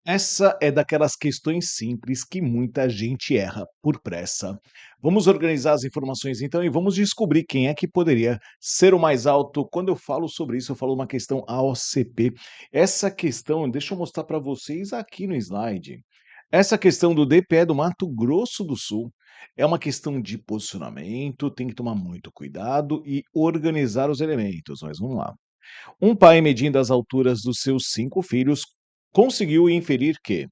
Essa é daquelas questões simples que muita gente erra por pressa. Vamos organizar as informações então e vamos descobrir quem é que poderia ser o mais alto. Quando eu falo sobre isso, eu falo uma questão AOCP. Essa questão, deixa eu mostrar para vocês aqui no slide. Essa questão do DPE do Mato Grosso do Sul é uma questão de posicionamento, tem que tomar muito cuidado e organizar os elementos. Mas vamos lá. Um pai, medindo as alturas dos seus 5 filhos, conseguiu inferir que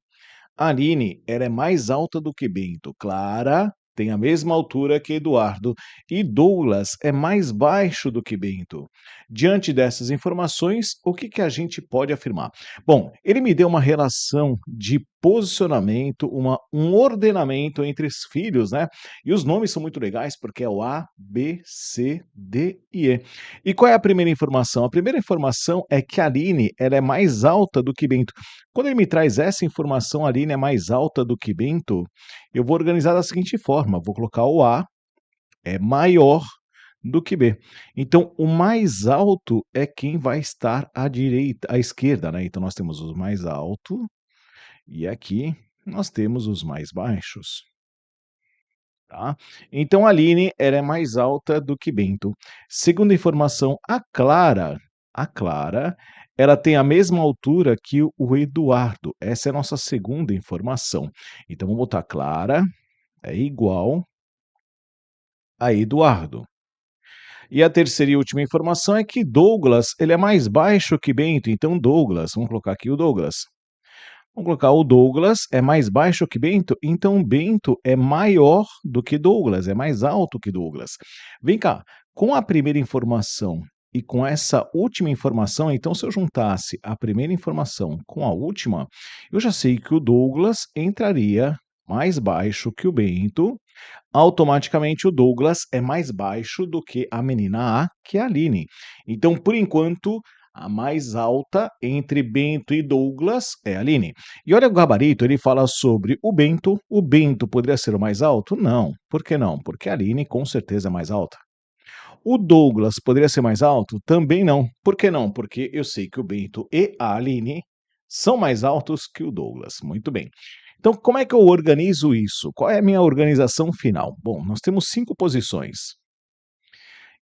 Aline ela é mais alta do que Bento, Clara tem a mesma altura que Eduardo e Douglas é mais baixo do que Bento. Diante dessas informações, o que a gente pode afirmar? Bom, ele me deu uma relação de posicionamento, um ordenamento entre os filhos, né? E os nomes são muito legais porque é o A, B, C, D e E. E qual é a primeira informação? A primeira informação é que a Aline ela é mais alta do que Bento. Quando ele me traz essa informação, a Aline é mais alta do que Bento, eu vou organizar da seguinte forma: vou colocar o A é maior do que B. Então, o mais alto é quem vai estar à direita, à esquerda, né? Então, nós temos o mais alto e aqui nós temos os mais baixos. Tá? Então, a Aline ela é mais alta do que Bento. Segunda informação, a Clara, ela tem a mesma altura que o Eduardo. Essa é a nossa segunda informação. Então, vamos botar Clara é igual a Eduardo. E a terceira e última informação é que Douglas ele é mais baixo que Bento. Então, Douglas, vamos colocar aqui o Douglas. Vamos colocar o Douglas é mais baixo que Bento, então Bento é maior do que Douglas, é mais alto que Douglas. Vem cá, com a primeira informação e com essa última informação, então se eu juntasse a primeira informação com a última, eu já sei que o Douglas entraria mais baixo que o Bento. Automaticamente o Douglas é mais baixo do que a menina A, que é a Aline. Então, por enquanto, a mais alta entre Bento e Douglas é a Aline. E olha o gabarito, ele fala sobre o Bento. O Bento poderia ser o mais alto? Não. Por que não? Porque a Aline com certeza é mais alta. O Douglas poderia ser mais alto? Também não. Por que não? Porque eu sei que o Bento e a Aline são mais altos que o Douglas. Muito bem. Então, como é que eu organizo isso? Qual é a minha organização final? Bom, nós temos 5 posições.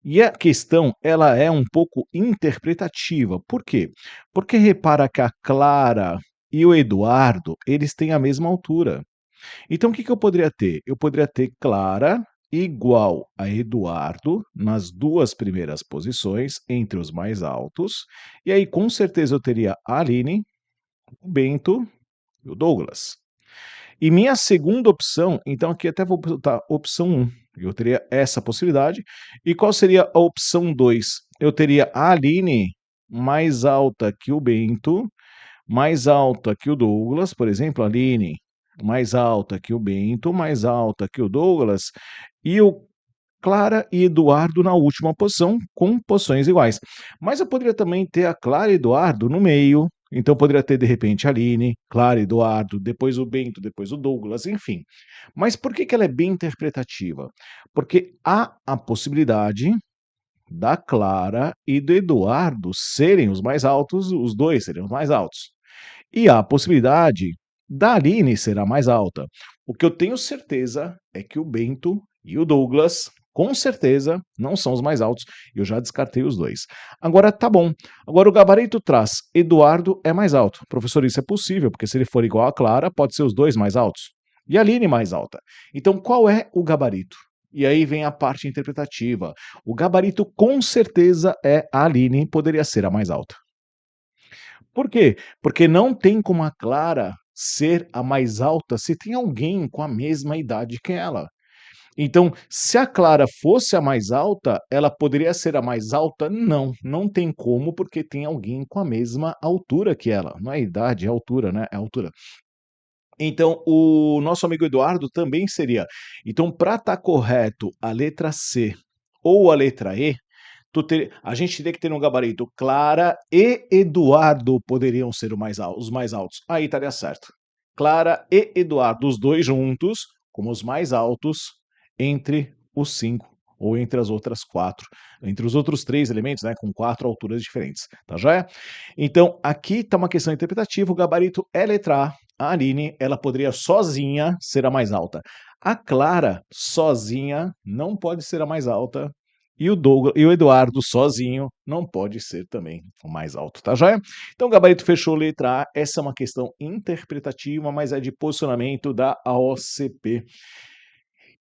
E a questão, ela é um pouco interpretativa. Por quê? Porque repara que a Clara e o Eduardo, eles têm a mesma altura. Então, o que eu poderia ter? Eu poderia ter Clara igual a Eduardo nas 2 primeiras posições, entre os mais altos. E aí, com certeza, eu teria a Aline, o Bento e o Douglas. E minha segunda opção, então aqui até vou botar opção 1. Eu teria essa possibilidade. E qual seria a opção 2? Eu teria a Aline mais alta que o Bento, mais alta que o Douglas, por exemplo, a Aline mais alta que o Bento, mais alta que o Douglas, e o Clara e Eduardo na última posição, com posições iguais. Mas eu poderia também ter a Clara e Eduardo no meio, então poderia ter de repente a Aline, Clara, Eduardo, depois o Bento, depois o Douglas, enfim. Mas por que ela é bem interpretativa? Porque há a possibilidade da Clara e do Eduardo serem os mais altos, os dois seriam os mais altos. E há a possibilidade da Aline ser a mais alta. O que eu tenho certeza é que o Bento e o Douglas, com certeza, não são os mais altos. Eu já descartei os dois. Agora, tá bom. Agora o gabarito traz Eduardo é mais alto. Professor, isso é possível, porque se ele for igual a Clara, pode ser os dois mais altos. E a Aline mais alta. Então, qual é o gabarito? E aí vem a parte interpretativa. O gabarito, com certeza, é a Aline, poderia ser a mais alta. Por quê? Porque não tem como a Clara ser a mais alta se tem alguém com a mesma idade que ela. Então, se a Clara fosse a mais alta, ela poderia ser a mais alta? Não, não tem como, porque tem alguém com a mesma altura que ela. Não é idade, é altura, né? É altura. Então, o nosso amigo Eduardo também seria. Então, para estar correto a letra C ou a letra E, a gente teria que ter um gabarito. Clara e Eduardo poderiam ser os mais altos. Aí estaria certo. Clara e Eduardo, os dois juntos, como os mais altos entre os 5 ou entre as outras 4, entre os outros 3 elementos, né, com 4 alturas diferentes, tá joia? Então, aqui está uma questão interpretativa, o gabarito é letra A. A Aline, ela poderia sozinha ser a mais alta. A Clara, sozinha, não pode ser a mais alta. E o Eduardo, sozinho, não pode ser também o mais alto, tá joia? Então, o gabarito fechou letra A. Essa é uma questão interpretativa, mas é de posicionamento da AOCP.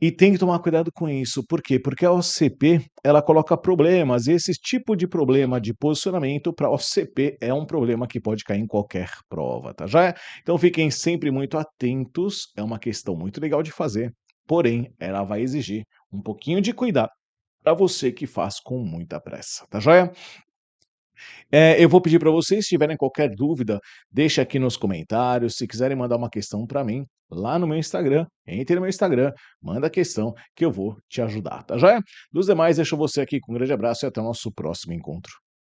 E tem que tomar cuidado com isso. Por quê? Porque a OCP, ela coloca problemas, e esse tipo de problema de posicionamento para a OCP é um problema que pode cair em qualquer prova, tá joia? Então fiquem sempre muito atentos, é uma questão muito legal de fazer, porém ela vai exigir um pouquinho de cuidado para você que faz com muita pressa, tá joia? Eu vou pedir para vocês, se tiverem qualquer dúvida, deixa aqui nos comentários. Se quiserem mandar uma questão para mim, lá no meu Instagram, entre no meu Instagram, manda a questão que eu vou te ajudar, tá joia? Dos demais, deixo você aqui com um grande abraço e até o nosso próximo encontro.